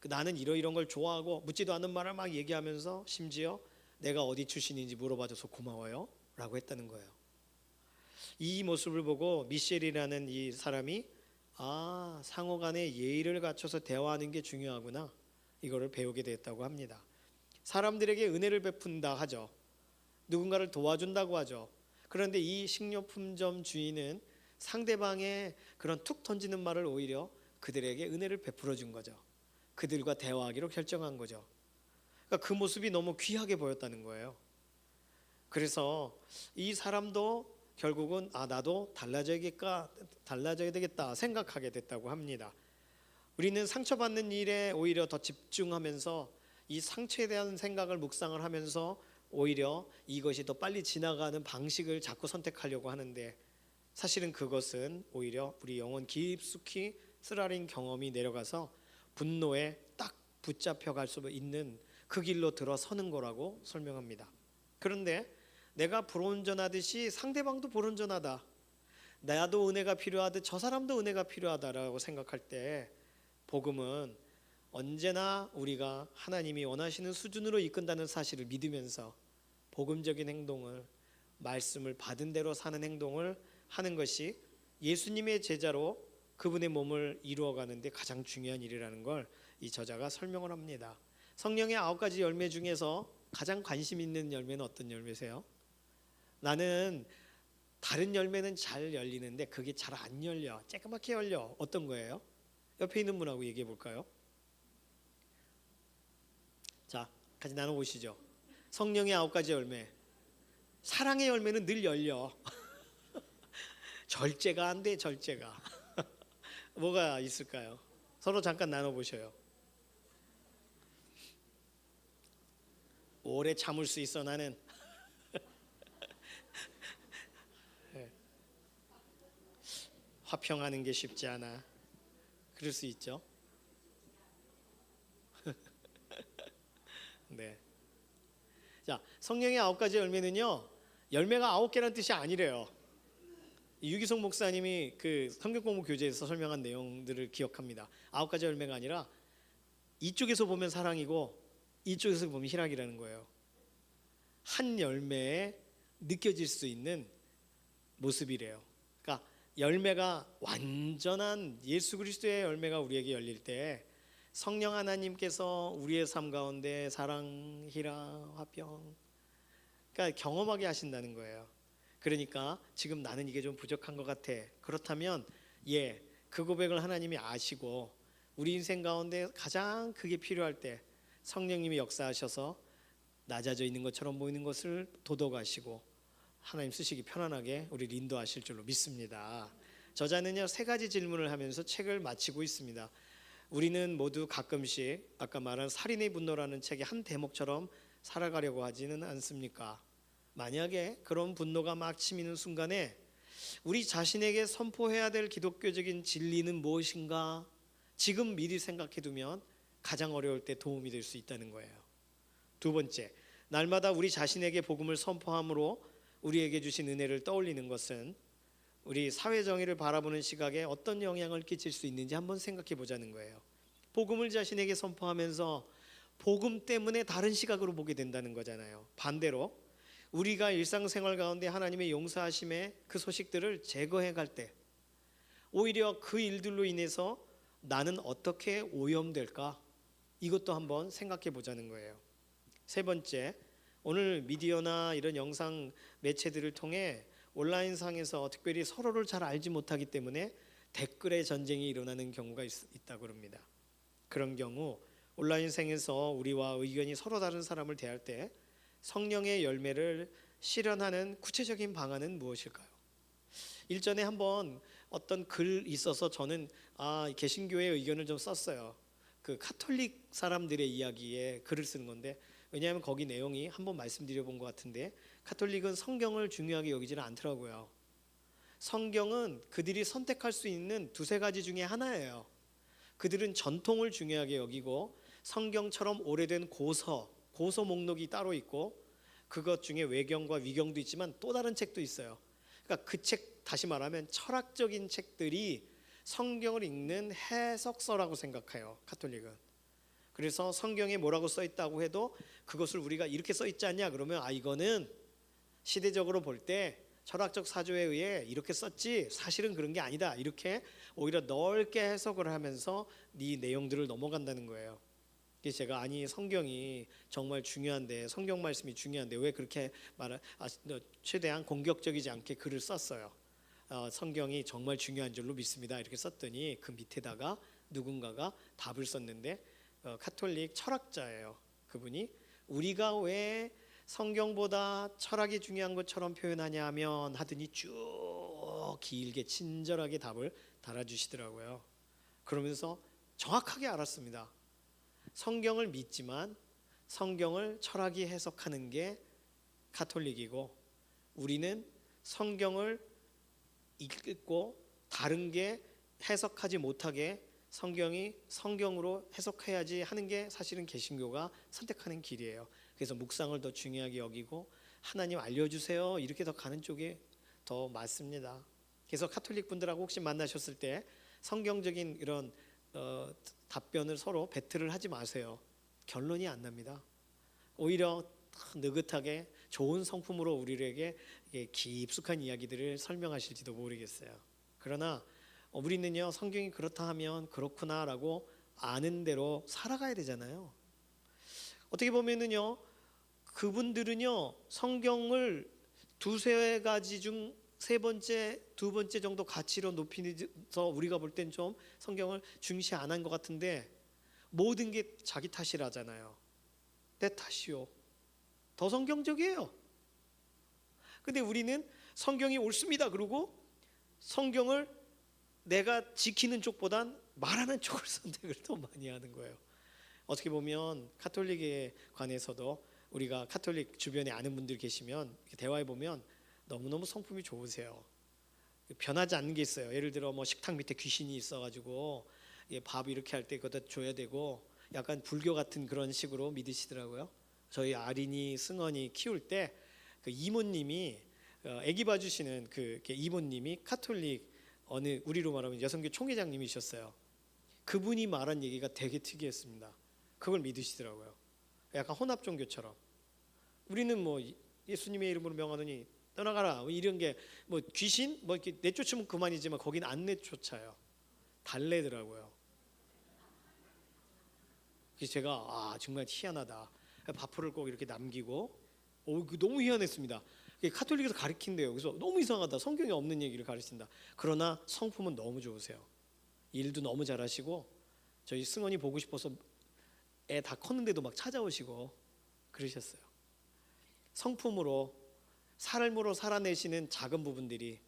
나는 이런 걸 좋아하고 묻지도 않은 말을 막 얘기하면서 심지어 내가 어디 출신인지 물어봐줘서 고마워요 라고 했다는 거예요. 이 모습을 보고 미셸이라는 이 사람이 상호 간의 예의를 갖춰서 대화하는 게 중요하구나, 이거를 배우게 됐다고 합니다. 사람들에게 은혜를 베푼다 하죠. 누군가를 도와준다고 하죠. 그런데 이 식료품점 주인은 상대방의 그런 툭 던지는 말을 오히려 그들에게 은혜를 베풀어 준 거죠. 그들과 대화하기로 결정한 거죠. 그러니까 그 모습이 너무 귀하게 보였다는 거예요. 그래서 이 사람도 결국은 나도 달라져야 되겠다 생각하게 됐다고 합니다. 우리는 상처받는 일에 오히려 더 집중하면서 이 상처에 대한 생각을 묵상을 하면서 오히려 이것이 더 빨리 지나가는 방식을 자꾸 선택하려고 하는데, 사실은 그것은 오히려 우리 영혼 깊숙이 쓰라린 경험이 내려가서 분노에 딱 붙잡혀갈 수 있는 그 길로 들어서는 거라고 설명합니다. 그런데 내가 불온전하듯이 상대방도 불온전하다, 나도 은혜가 필요하듯 저 사람도 은혜가 필요하다라고 생각할 때 복음은 언제나 우리가 하나님이 원하시는 수준으로 이끈다는 사실을 믿으면서 복음적인 행동을, 말씀을 받은 대로 사는 행동을 하는 것이 예수님의 제자로 그분의 몸을 이루어가는 데 가장 중요한 일이라는 걸 이 저자가 설명을 합니다. 성령의 9가지 열매 중에서 가장 관심 있는 열매는 어떤 열매세요? 나는 다른 열매는 잘 열리는데 그게 잘 안 열려, 쬐끄맣게 열려. 어떤 거예요? 옆에 있는 분하고 얘기해 볼까요? 자, 같이 나눠보시죠. 성령의 9가지 열매. 사랑의 열매는 늘 열려. 절제가 안 돼, 절제가. 뭐가 있을까요? 서로 잠깐 나눠보셔요. 오래 참을 수 있어 나는. 화평하는 게 쉽지 않아. 그럴 수 있죠. 네. 자, 성령의 9가지 열매는요, 열매가 9개라는 뜻이 아니래요. 유기성 목사님이 그 성경 공부 교재에서 설명한 내용들을 기억합니다. 9가지 열매가 아니라 이쪽에서 보면 사랑이고 이쪽에서 보면 희락이라는 거예요. 한 열매에 느껴질 수 있는 모습이래요. 그러니까 열매가 완전한 예수 그리스도의 열매가 우리에게 열릴 때 성령 하나님께서 우리의 삶 가운데 사랑, 희락, 화평, 그러니까 경험하게 하신다는 거예요. 그러니까 지금 나는 이게 좀 부족한 것 같아. 그렇다면 그 고백을 하나님이 아시고 우리 인생 가운데 가장 그게 필요할 때 성령님이 역사하셔서 낮아져 있는 것처럼 보이는 것을 도덕하시고 하나님 쓰시기 편안하게 우리를 인도하실 줄로 믿습니다. 저자는요 3가지 질문을 하면서 책을 마치고 있습니다. 우리는 모두 가끔씩 아까 말한 살인의 분노라는 책의 한 대목처럼 살아가려고 하지는 않습니까? 만약에 그런 분노가 막 치미는 순간에 우리 자신에게 선포해야 될 기독교적인 진리는 무엇인가 지금 미리 생각해두면 가장 어려울 때 도움이 될 수 있다는 거예요. 2번째, 날마다 우리 자신에게 복음을 선포함으로 우리에게 주신 은혜를 떠올리는 것은 우리 사회 정의를 바라보는 시각에 어떤 영향을 끼칠 수 있는지 한번 생각해 보자는 거예요. 복음을 자신에게 선포하면서 복음 때문에 다른 시각으로 보게 된다는 거잖아요. 반대로 우리가 일상생활 가운데 하나님의 용서하심의 그 소식들을 제거해 갈 때 오히려 그 일들로 인해서 나는 어떻게 오염될까? 이것도 한번 생각해 보자는 거예요. 3번째, 오늘 미디어나 이런 영상 매체들을 통해 온라인상에서 특별히 서로를 잘 알지 못하기 때문에 댓글의 전쟁이 일어나는 경우가 있다고 합니다. 그런 경우 온라인상에서 우리와 의견이 서로 다른 사람을 대할 때 성령의 열매를 실현하는 구체적인 방안은 무엇일까요? 일전에 한번 어떤 글 있어서 저는 개신교의 의견을 좀 썼어요. 그 카톨릭 사람들의 이야기에 글을 쓰는 건데, 왜냐하면 거기 내용이 한번 말씀드려 본 것 같은데 카톨릭은 성경을 중요하게 여기지는 않더라고요. 성경은 그들이 선택할 수 있는 2-3가지 중에 하나예요. 그들은 전통을 중요하게 여기고 성경처럼 오래된 고서 목록이 따로 있고 그것 중에 외경과 위경도 있지만 또 다른 책도 있어요. 그러니까 그 책, 다시 말하면 철학적인 책들이 성경을 읽는 해석서라고 생각해요, 카톨릭은. 그래서 성경에 뭐라고 써 있다고 해도 그것을 우리가 이렇게 써 있지 않냐 그러면 이거는 시대적으로 볼 때 철학적 사조에 의해 이렇게 썼지 사실은 그런 게 아니다, 이렇게 오히려 넓게 해석을 하면서 이 내용들을 넘어간다는 거예요. 그래서 제가 성경이 정말 중요한데, 성경 말씀이 중요한데 왜 그렇게 최대한 공격적이지 않게 글을 썼어요. 성경이 정말 중요한 줄로 믿습니다, 이렇게 썼더니 그 밑에다가 누군가가 답을 썼는데 카톨릭 철학자예요. 그분이 우리가 왜 성경보다 철학이 중요한 것처럼 표현하냐면 하더니 쭉 길게 친절하게 답을 달아주시더라고요. 그러면서 정확하게 알았습니다. 성경을 믿지만 성경을 철학이 해석하는 게 카톨릭이고, 우리는 성경을 읽고 다른 게 해석하지 못하게 성경이 성경으로 해석해야지 하는 게 사실은 개신교가 선택하는 길이에요. 그래서 묵상을 더 중요하게 여기고 하나님 알려주세요 이렇게 더 가는 쪽이 더 맞습니다. 그래서 카톨릭 분들하고 혹시 만나셨을 때 성경적인 이런 답변을 서로 배틀을 하지 마세요. 결론이 안 납니다. 오히려 느긋하게 좋은 성품으로 우리에게 깊숙한 이야기들을 설명하실지도 모르겠어요. 그러나 우리는요, 성경이 그렇다 하면 그렇구나라고 아는 대로 살아가야 되잖아요. 어떻게 보면은요, 그분들은요 성경을 두세 가지 중 두 번째 정도 가치로 높이면서 우리가 볼 땐 좀 성경을 중시 안 한 것 같은데 모든 게 자기 탓이라잖아요. 내 탓이요. 더 성경적이에요. 근데 우리는 성경이 옳습니다 그러고 성경을 내가 지키는 쪽보단 말하는 쪽을 선택을 더 많이 하는 거예요. 어떻게 보면 카톨릭에 관해서도 우리가 카톨릭 주변에 아는 분들 계시면 대화해 보면 너무너무 성품이 좋으세요. 변하지 않는 게 있어요. 예를 들어 뭐 식탁 밑에 귀신이 있어가지고 밥 이렇게 할 때 그것도 줘야 되고 약간 불교 같은 그런 식으로 믿으시더라고요. 저희 아린이 승원이 키울 때 그 이모님이 아기 봐주시는 그 이모님이 카톨릭 어느 우리로 말하면 여성교 총회장님이셨어요. 그분이 말한 얘기가 되게 특이했습니다. 그걸 믿으시더라고요. 약간 혼합 종교처럼. 우리는 뭐 예수님의 이름으로 명하노니 떠나가라 뭐 이런 게 뭐 귀신 뭐 이렇게 내쫓으면 그만이지만 거긴 안 내쫓아요. 달래더라고요. 그래서 제가 정말 희한하다. 바풀을 꼭 이렇게 남기고 너무 희한했습니다. 카톨릭에서 가르친대요. 그래서 너무 이상하다. 성경에 없는 얘기를 가르친다. 그러나 성품은 너무 좋으세요. 일도 너무 잘하시고 저희 승원이 보고 싶어서 애 다 컸는데도 막 찾아오시고 그러셨어요. 성품으로 삶으로 살아내시는 작은 부분들이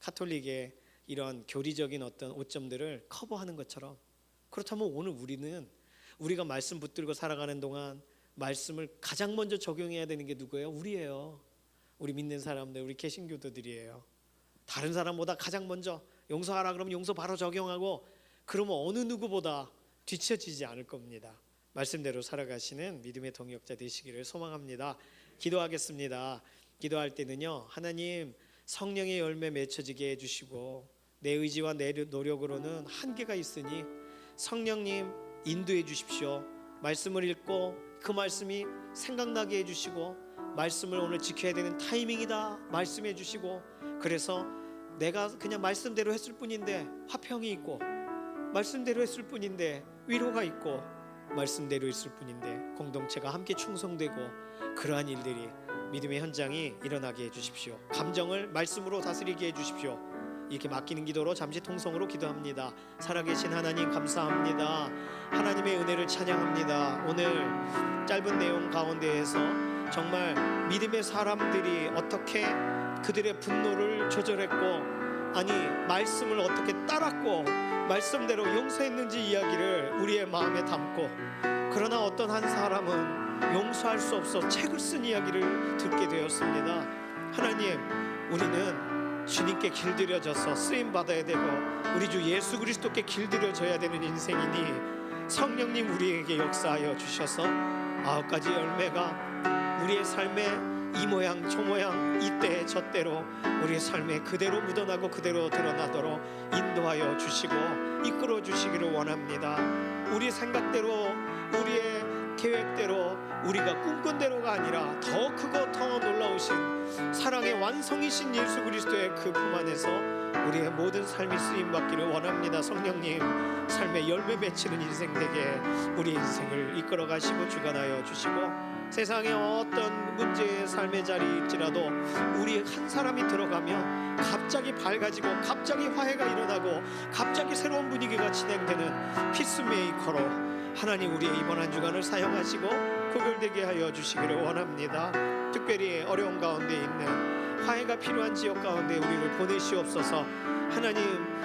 카톨릭의 이런 교리적인 어떤 오점들을 커버하는 것처럼, 그렇다면 오늘 우리는 우리가 말씀 붙들고 살아가는 동안 말씀을 가장 먼저 적용해야 되는 게 누구예요? 우리예요. 우리 믿는 사람들, 우리 개신교도들이에요. 다른 사람보다 가장 먼저 용서하라 그러면 용서 바로 적용하고 그러면 어느 누구보다 뒤처지지 않을 겁니다. 말씀대로 살아가시는 믿음의 동역자 되시기를 소망합니다. 기도하겠습니다. 기도할 때는요, 하나님 성령의 열매 맺혀지게 해주시고 내 의지와 내 노력으로는 한계가 있으니 성령님 인도해 주십시오. 말씀을 읽고 그 말씀이 생각나게 해주시고 말씀을 오늘 지켜야 되는 타이밍이다 말씀해 주시고, 그래서 내가 그냥 말씀대로 했을 뿐인데 화평이 있고 말씀대로 했을 뿐인데 위로가 있고 말씀대로 있을 뿐인데 공동체가 함께 충성되고 그러한 일들이 믿음의 현장이 일어나게 해주십시오. 감정을 말씀으로 다스리게 해주십시오. 이렇게 맡기는 기도로 잠시 통성으로 기도합니다. 살아계신 하나님 감사합니다. 하나님의 은혜를 찬양합니다. 오늘 짧은 내용 가운데에서 정말 믿음의 사람들이 어떻게 그들의 분노를 조절했고 말씀을 어떻게 따랐고 말씀대로 용서했는지 이야기를 우리의 마음에 담고, 그러나 어떤 한 사람은 용서할 수 없어 책을 쓴 이야기를 듣게 되었습니다. 하나님, 우리는 주님께 길들여져서 쓰임 받아야 되고 우리 주 예수 그리스도께 길들여져야 되는 인생이니 성령님 우리에게 역사하여 주셔서 9가지 열매가 우리의 삶에 이 모양 저 모양 이때 저때로 우리의 삶에 그대로 묻어나고 그대로 드러나도록 인도하여 주시고 이끌어 주시기를 원합니다. 우리 생각대로 우리의 계획대로 우리가 꿈꾼 대로가 아니라 더 크고 더 놀라우신 사랑의 완성이신 예수 그리스도의 그 품 안에서 우리의 모든 삶이 쓰임받기를 원합니다. 성령님 삶의 열매 맺히는 인생 되게 우리 인생을 이끌어 가시고 주관하여 주시고 세상의 어떤 문제의 삶의 자리일지라도 우리 한 사람이 들어가면 갑자기 밝아지고 갑자기 화해가 일어나고 갑자기 새로운 분위기가 진행되는 피스메이커로 하나님 우리의 이번 한 주간을 사용하시고 구별되게 하여 주시기를 원합니다. 특별히 어려운 가운데 있는 화해가 필요한 지역 가운데 우리를 보내시옵소서. 하나님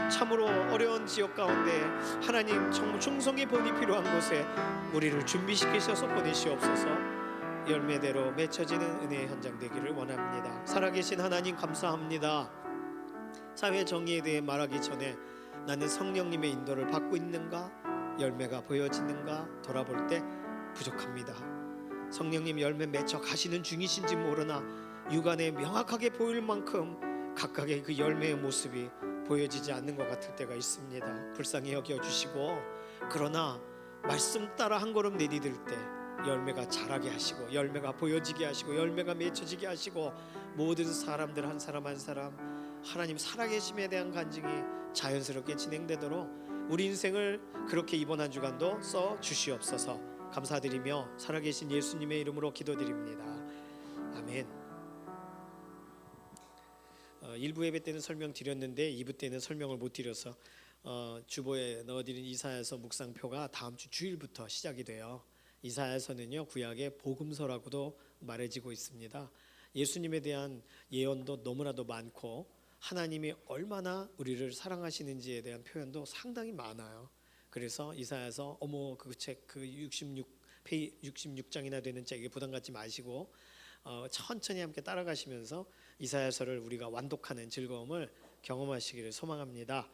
참으로 어려운 지역 가운데 하나님 정말 충성의 본이 필요한 곳에 우리를 준비시키셔서 보내시옵소서. 열매대로 맺혀지는 은혜의 현장 되기를 원합니다. 살아계신 하나님 감사합니다. 사회 정의에 대해 말하기 전에 나는 성령님의 인도를 받고 있는가, 열매가 보여지는가 돌아볼 때 부족합니다. 성령님 열매 맺혀 가시는 중이신지 모르나 육안에 명확하게 보일 만큼 각각의 그 열매의 모습이 보여지지 않는 것 같을 때가 있습니다. 불쌍히 여겨주시고 그러나 말씀 따라 한 걸음 내디딜 때 열매가 자라게 하시고 열매가 보여지게 하시고 열매가 맺혀지게 하시고 모든 사람들 한 사람 한 사람 하나님 살아계심에 대한 간증이 자연스럽게 진행되도록 우리 인생을 그렇게 이번 한 주간도 써 주시옵소서. 감사드리며 살아계신 예수님의 이름으로 기도드립니다. 아멘. 1부 예배 때는 설명 드렸는데 2부 때는 설명을 못 드려서 주보에 넣어드린 이사야서 묵상표가 다음 주 주일부터 시작이 돼요. 이사야서는요 구약의 복음서라고도 말해지고 있습니다. 예수님에 대한 예언도 너무나도 많고 하나님이 얼마나 우리를 사랑하시는지에 대한 표현도 상당히 많아요. 그래서 이사야서 그 책 그 66장이나 되는 책에 부담 갖지 마시고 천천히 함께 따라가시면서 이사야서를 우리가 완독하는 즐거움을 경험하시기를 소망합니다.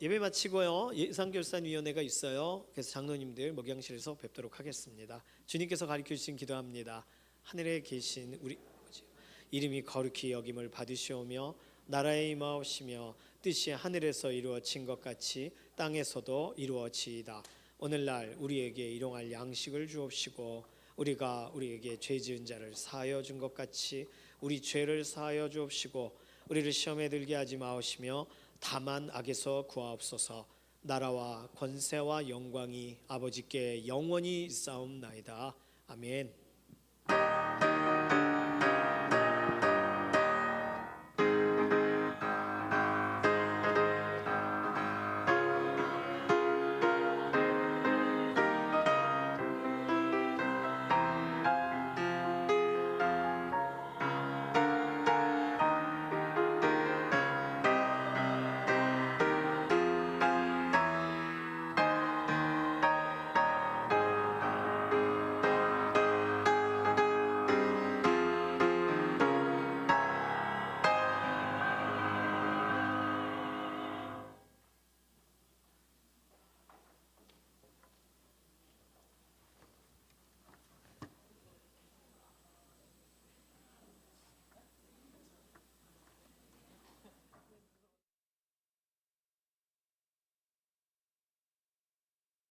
예배 마치고요 예산결산위원회가 있어요. 그래서 장로님들 목양실에서 뵙도록 하겠습니다. 주님께서 가르쳐 주신 기도합니다. 하늘에 계신 우리 아버지, 이름이 거룩히 여김을 받으시오며 나라에 임하옵시며 뜻이 하늘에서 이루어진 것 같이 땅에서도 이루어지이다. 오늘날 우리에게 일용할 양식을 주옵시고 우리가 우리에게 죄 지은 자를 사하여 준 것 같이 우리 죄를 사하여 주옵시고 우리를 시험에 들게 하지 마옵시며 다만 악에서 구하옵소서. 나라와 권세와 영광이 아버지께 영원히 있사옵나이다. 아멘.